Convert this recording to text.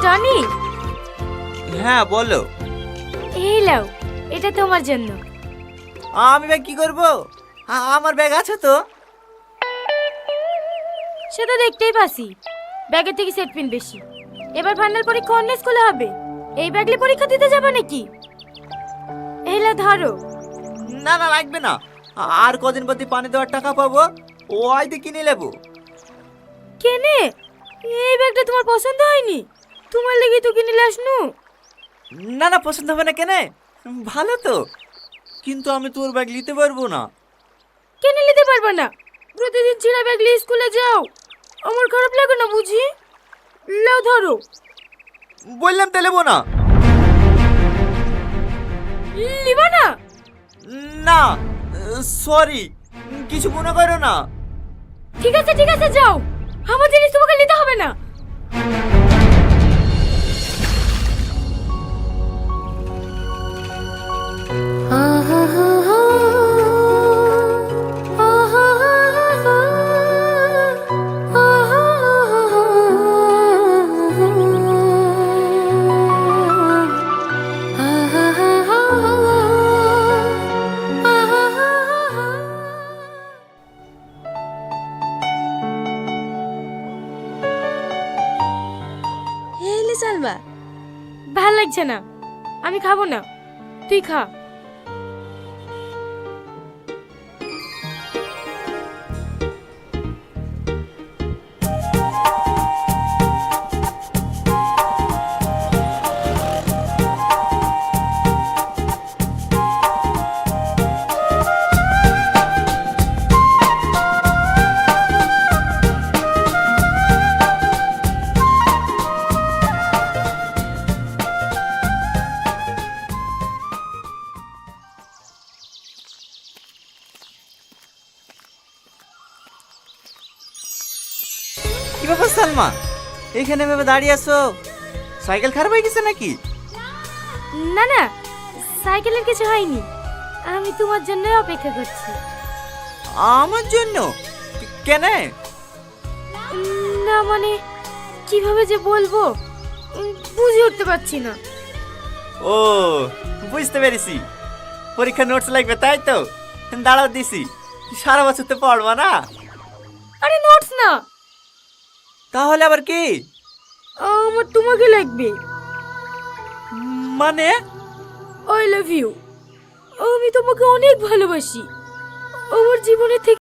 Tony, হ্যাঁ বলো। এই লাও, এটা তোমার জন্য। আমি ব্যাগ কি করব? আমার ব্যাগ আছে তো। সে তো দেখতেই পাচ্ছি, ব্যাগের থেকে সেট পিন বেশি। এবার ফাইনাল পরীক্ষা অন্য স্কুলে হবে, এই ব্যাগলে পরীক্ষা দিতে যাবে নাকি? এই লাও ধরো। না না লাগবে না, আর কদিন প্রতি পানি দেওয়ার টাকা পাবো, ও আইতে কিনে নেবো। কেনে? এই ব্যাগটা তোমার পছন্দ হয়নি? তোমার লেগে তো কিনে লাসনু। না না পছন্দ হবে না কেনে, ভালো তো। কিন্তু আমি তোর ব্যাগ নিতে পারবো না। কেনে নিতে পারবে না? প্রতিদিন ছিঁড়া ব্যাগ নিয়ে স্কুলে যাও, আমার খারাপ লাগে না বুঝি? লাও ধরো। বললাম তো নেবো না। লিবা না? না সরি, কিছু মনে করো না। ঠিক আছে ঠিক আছে, যাও, আমার জিনিস তোমাকে নিতে হবে না। হেলে সালমা, ভাল লাগছে না, আমি খাবো না, তুই খা। কি ব্যাপার সালমা, এখানে ভেবে দাঁড়িয়ে আছো? সাইকেল খারাপ হয়ে গেছে নাকি? না না, সাইকেলের কিছু হয়নি, আমি তোমার জন্য অপেক্ষা করছি। আমার জন্য? কেন? না মানে, কিভাবে যে বলবো, বুঝে উঠতে পারছি না। ও বুঝতে পেরেছি, পরীক্ষা নোটস লাগবে তাই তো? দাঁড়াও দিছি, সারা বছর তো পড়বা না। আরে নোটস না, তাহলে আবার কি? আমার তোমাকে লাগবে। মানে? আই লাভ ইউ, আমি তোমাকে অনেক ভালোবাসি, আমার জীবনের থেকে